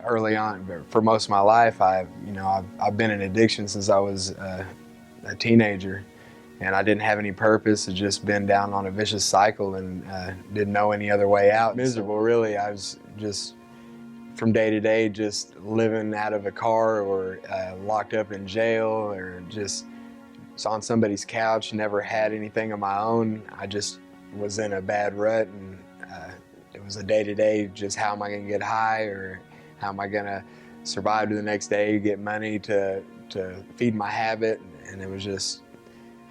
early on, but for most of my life, I've been in addiction since I was a teenager, and I didn't have any purpose. I'd just been down on a vicious cycle and didn't know any other way out. Miserable, really. I was just from day to day, just living out of a car or locked up in jail or just on somebody's couch, never had anything of my own. I just was in a bad rut, and it was a day-to-day, just how am I going to get high, or how am I going to survive to the next day, get money to feed my habit, and it was just,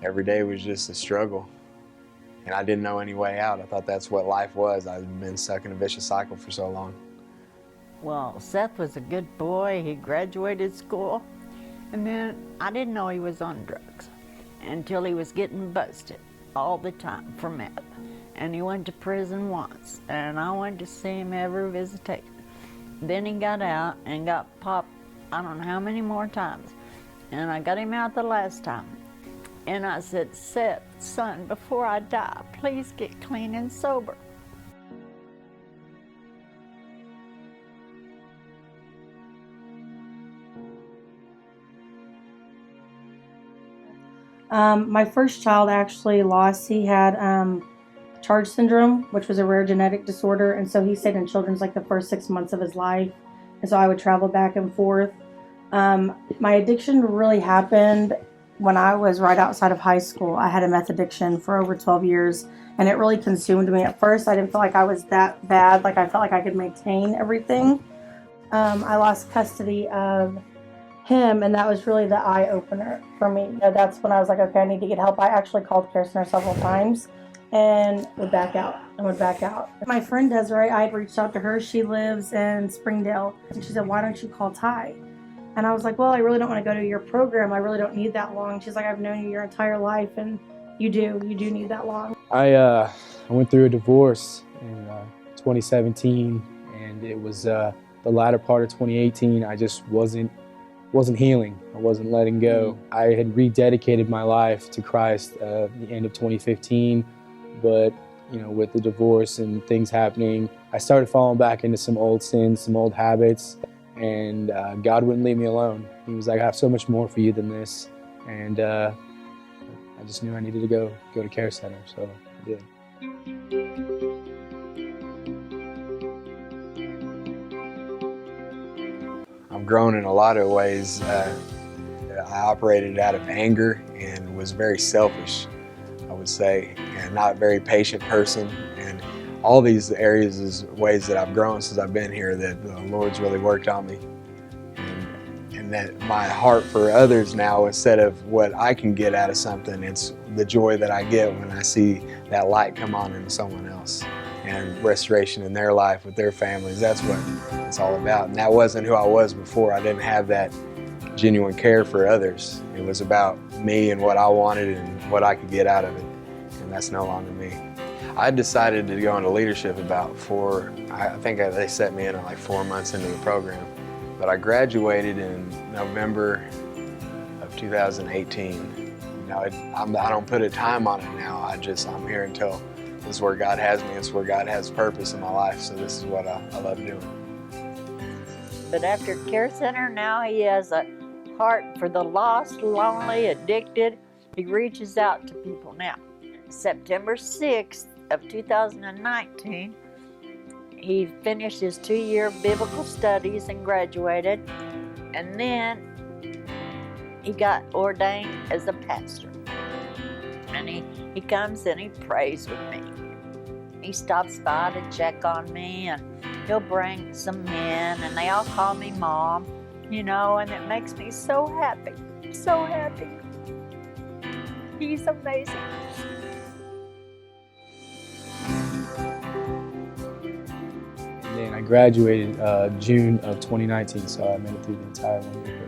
every day was just a struggle. And I didn't know any way out. I thought that's what life was. I've been stuck in a vicious cycle for so long. Well, Seth was a good boy. He graduated school, and then I didn't know he was on drugs until he was getting busted all the time for meth. And he went to prison once, and I went to see him every visitation. Then he got out and got popped I don't know how many more times. And I got him out the last time. And I said, Seth, son, before I die, please get clean and sober. My first child actually lost. He had Charge syndrome, which was a rare genetic disorder, and so he stayed in children's like the first 6 months of his life, and so I would travel back and forth. My addiction really happened when I was right outside of high school. I had a meth addiction for over 12 years, and it really consumed me. At first, I didn't feel like I was that bad, like I felt like I could maintain everything. I lost custody of him, and that was really the eye-opener for me. That's when I was like, okay, I need to get help. I actually called Care Center several times and would back out. My friend Desiree, I had reached out to her. She lives in Springdale, and she said, why don't you call Ty? And I was like, well, I really don't want to go to your program. I really don't need that long. She's like, I've known you your entire life, and you do need that long. I went through a divorce in 2017, and it was the latter part of 2018. I just wasn't healing. I wasn't letting go. I had rededicated my life to Christ at the end of 2015, but with the divorce and things happening, I started falling back into some old sins, some old habits, and God wouldn't leave me alone. He was like, I have so much more for you than this, and I just knew I needed to go to Care Center, so I did. I've grown in a lot of ways. I operated out of anger and was very selfish, I would say, and not a very patient person. And all these areas is ways that I've grown since I've been here, that the Lord's really worked on me. And that my heart for others now, instead of what I can get out of something, it's the joy that I get when I see that light come on in someone else and restoration in their life with their families. That's what it's all about. And that wasn't who I was before. I didn't have that genuine care for others. It was about me and what I wanted and what I could get out of it. And that's no longer me. I decided to go into leadership about I think they set me in at like 4 months into the program. But I graduated in November of 2018. I don't put a time on it now. I'm here until this is where God has me. It's where God has purpose in my life. So this is what I love doing. But after Care Center, now he has a heart for the lost, lonely, addicted. He reaches out to people now. September 6th of 2019, he finished his 2-year biblical studies and graduated. And then he got ordained as a pastor. And he comes and he prays with me. He stops by to check on me, and he'll bring some men, and they all call me Mom, and it makes me so happy, so happy. He's amazing. And then I graduated June of 2019, so I made it through the entire 1-year program.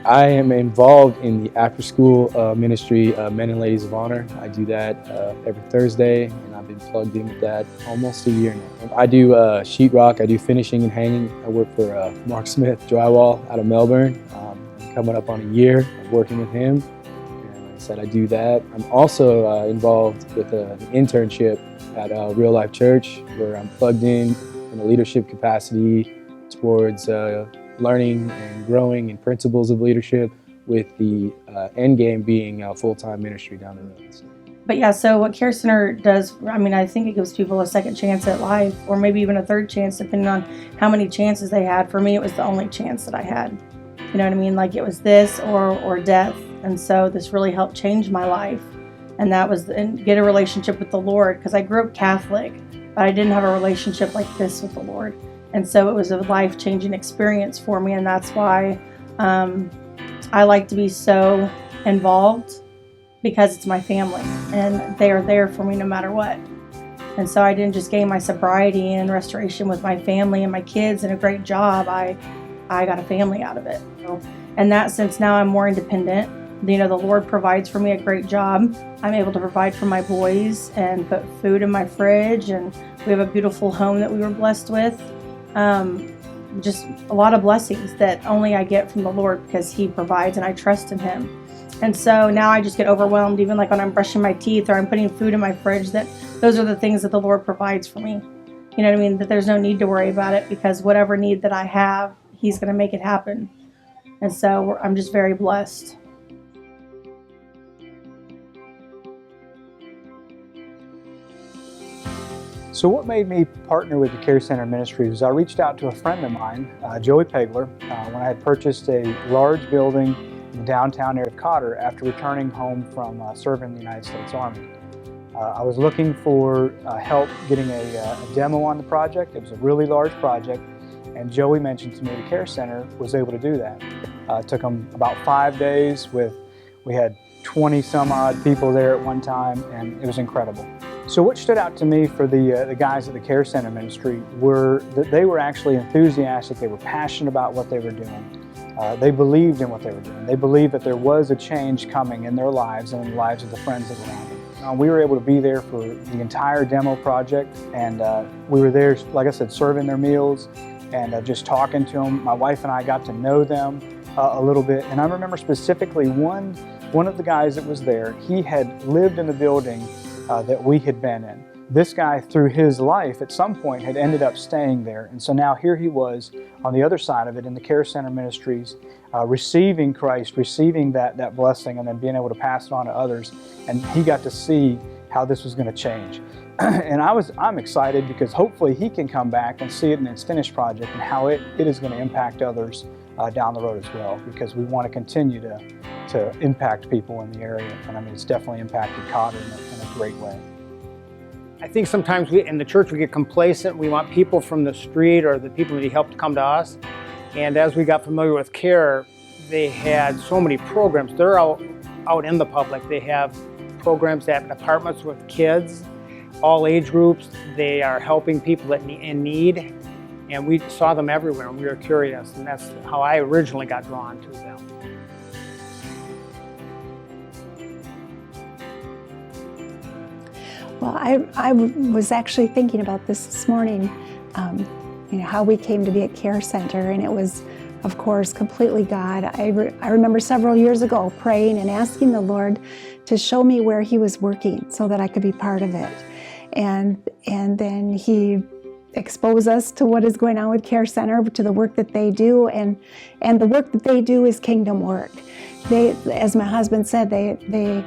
I am involved in the after-school ministry, Men and Ladies of Honor. I do that every Thursday, and I've been plugged in with that almost a year now. I do sheetrock, I do finishing and hanging. I work for Mark Smith Drywall out of Melbourne. I'm coming up on a year of working with him, and like I said, I do that. I'm also involved with an internship at Real Life Church, where I'm plugged in a leadership capacity towards learning and growing in principles of leadership, with the end game being full-time ministry down the road. So. But yeah, so what Care Center does, I mean, I think it gives people a second chance at life, or maybe even a third chance, depending on how many chances they had. For me, it was the only chance that I had. You know what I mean? Like, it was this or death. And so this really helped change my life. And that was, and get a relationship with the Lord, because I grew up Catholic, but I didn't have a relationship like this with the Lord. And so it was a life-changing experience for me, and that's why I like to be so involved, because it's my family and they are there for me no matter what. And so I didn't just gain my sobriety and restoration with my family and my kids and a great job. I got a family out of it. So in that sense, now I'm more independent. You know, the Lord provides for me a great job. I'm able to provide for my boys and put food in my fridge, and we have a beautiful home that we were blessed with. Just a lot of blessings that only I get from the Lord, because He provides and I trust in Him. And so now I just get overwhelmed, even like when I'm brushing my teeth or I'm putting food in my fridge, that those are the things that the Lord provides for me. You know what I mean? That there's no need to worry about it, because whatever need that I have, He's going to make it happen. And so I'm just very blessed. So what made me partner with the Care Center Ministries was I reached out to a friend of mine, Joey Pegler, when I had purchased a large building in the downtown area of Cotter after returning home from serving in the United States Army. I was looking for help getting a demo on the project. It was a really large project, and Joey mentioned to me the Care Center was able to do that. It took them about 5 days. We had 20 some odd people there at one time, and it was incredible. So what stood out to me for the guys at the Care Center Ministry were that they were actually enthusiastic. They were passionate about what they were doing. They believed in what they were doing. They believed that there was a change coming in their lives and in the lives of the friends that were around them. We were able to be there for the entire demo project, and we were there, like I said, serving their meals and just talking to them. My wife and I got to know them a little bit, and I remember specifically one of the guys that was there. He had lived in the building that we had been in. This guy, through his life, at some point had ended up staying there. And so now here he was on the other side of it in the Care Center Ministries, receiving Christ, receiving that blessing, and then being able to pass it on to others. And he got to see how this was going to change. And I'm excited, because hopefully he can come back and see it in its finished project and how it is going to impact others down the road as well, because we want to continue to impact people in the area. And I mean, it's definitely impacted Cotter in a great way. I think sometimes in the church we get complacent. We want people from the street or the people who need help to come to us. And as we got familiar with Care, they had so many programs. They're out in the public. They have programs at apartments with kids, all age groups. They are helping people in need. And we saw them everywhere, and we were curious. And that's how I originally got drawn to them. Well, I was actually thinking about this morning, how we came to be at Care Center, and it was, of course, completely God. I remember several years ago praying and asking the Lord to show me where He was working so that I could be part of it. And then He exposed us to what is going on with Care Center, to the work that they do, and the work that they do is kingdom work. They, as my husband said, they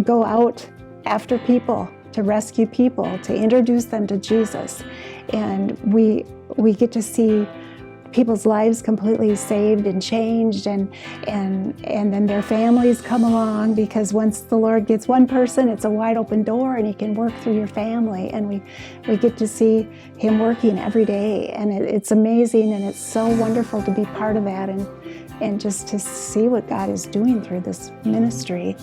go out after people, to rescue people, to introduce them to Jesus. And we get to see people's lives completely saved and changed, and then their families come along, because once the Lord gets one person, it's a wide open door, and He can work through your family. And we get to see Him working every day, and it's amazing, and it's so wonderful to be part of that, and just to see what God is doing through this ministry.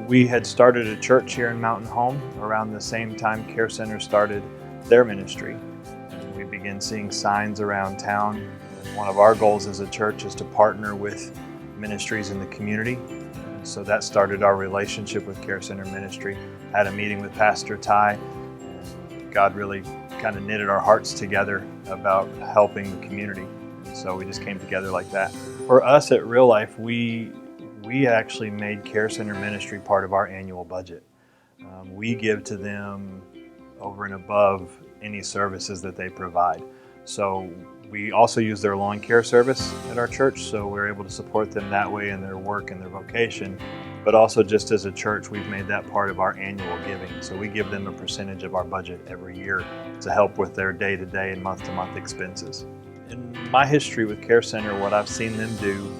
We had started a church here in Mountain Home around the same time Care Center started their ministry. And we began seeing signs around town. And one of our goals as a church is to partner with ministries in the community. And so that started our relationship with Care Center Ministry. I had a meeting with Pastor Ty, and God really kind of knitted our hearts together about helping the community. And so we just came together like that. For us at Real Life, we actually made Care Center Ministry part of our annual budget. We give to them over and above any services that they provide. So We also use their lawn care service at our church, so we're able to support them that way in their work and their vocation. But also, just as a church, we've made that part of our annual giving. So we give them a percentage of our budget every year to help with their day-to-day and month-to-month expenses. In my history with Care Center, what I've seen them do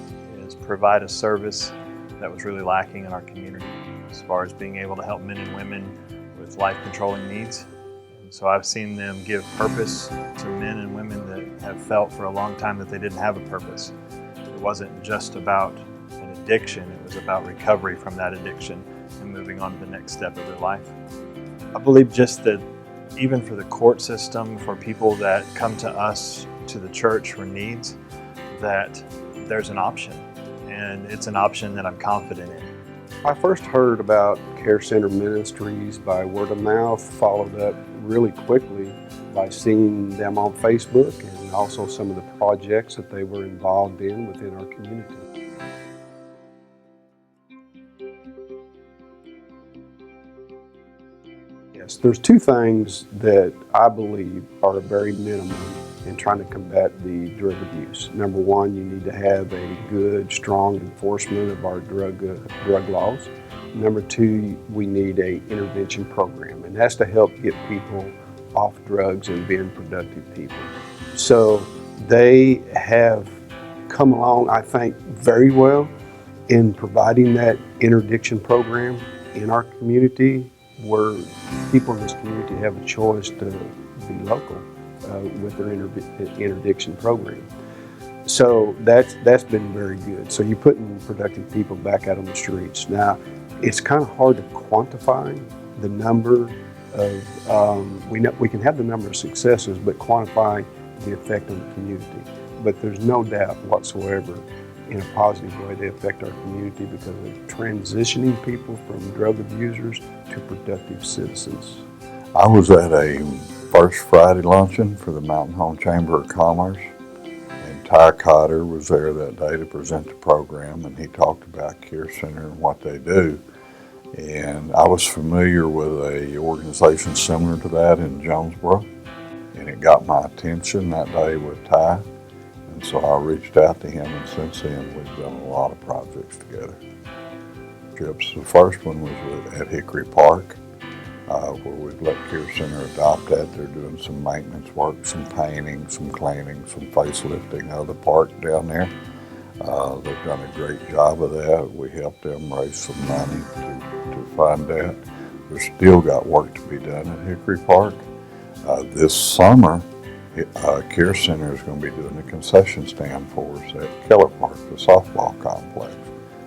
is provide a service that was really lacking in our community as far as being able to help men and women with life-controlling needs. And so I've seen them give purpose to men and women that have felt for a long time that they didn't have a purpose. It wasn't just about an addiction, it was about recovery from that addiction and moving on to the next step of their life. I believe just that even for the court system, for people that come to us, to the church for needs, that there's an option, and it's an option that I'm confident in. I first heard about Care Center Ministries by word of mouth, followed up really quickly by seeing them on Facebook and also some of the projects that they were involved in within our community. Yes, there's two things that I believe are very minimum in trying to combat the drug abuse. Number one, you need to have a good, strong enforcement of our drug laws. Number two, we need an intervention program, and that's to help get people off drugs and being productive people. So they have come along, I think, very well in providing that interdiction program in our community, where people in this community have a choice to be local with their interdiction program. So that's been very good. So you're putting productive people back out on the streets. Now, it's kind of hard to quantify the number of, we can have the number of successes, but quantify the effect on the community. But there's no doubt whatsoever in a positive way they affect our community because of transitioning people from drug abusers to productive citizens. I was at a First Friday luncheon for the Mountain Home Chamber of Commerce, and Ty Cotter was there that day to present the program, and he talked about Care Center and what they do. And I was familiar with an organization similar to that in Jonesboro, and it got my attention that day with Ty. And so I reached out to him, and since then we've done a lot of projects together. Trips. The first one was at Hickory Park, where we've let Care Center adopt that. They're doing some maintenance work, some painting, some cleaning, some facelifting of the park down there. They've done a great job of that. We helped them raise some money to fund that. There's still got work to be done at Hickory Park. This summer, Care Center is going to be doing a concession stand for us at Keller Park, the softball complex.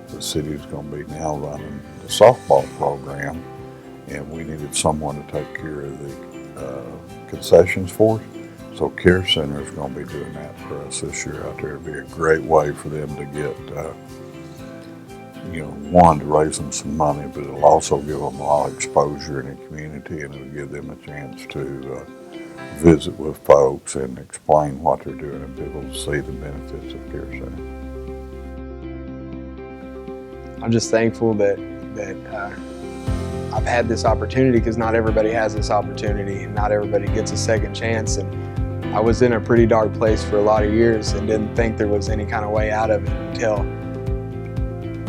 The city is going to be now running the softball program, and we needed someone to take care of the concessions for us. So Care Center is going to be doing that for us this year out there. It'll be a great way for them to get, one, to raise them some money, but it'll also give them a lot of exposure in the community, and it'll give them a chance to visit with folks and explain what they're doing and be able to see the benefits of Care Center. I'm just thankful that I've had this opportunity, because not everybody has this opportunity and not everybody gets a second chance. And I was in a pretty dark place for a lot of years and didn't think there was any kind of way out of it until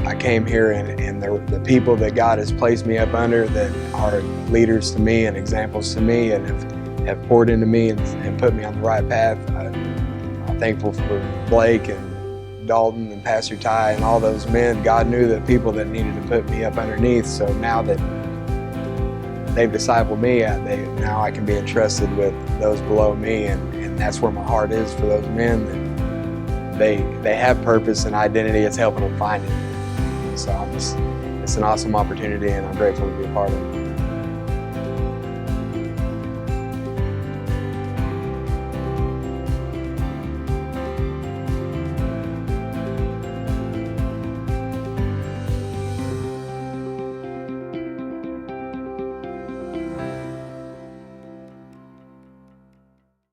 I came here, and the people that God has placed me up under that are leaders to me and examples to me and have poured into me and put me on the right path. I'm thankful for Blake and Dalton and Pastor Ty and all those men. God knew the people that needed to put me up underneath, so now that they've discipled me, now I can be entrusted with those below me, and that's where my heart is for those men. That they have purpose and identity. It's helping them find it. So it's an awesome opportunity, and I'm grateful to be a part of it.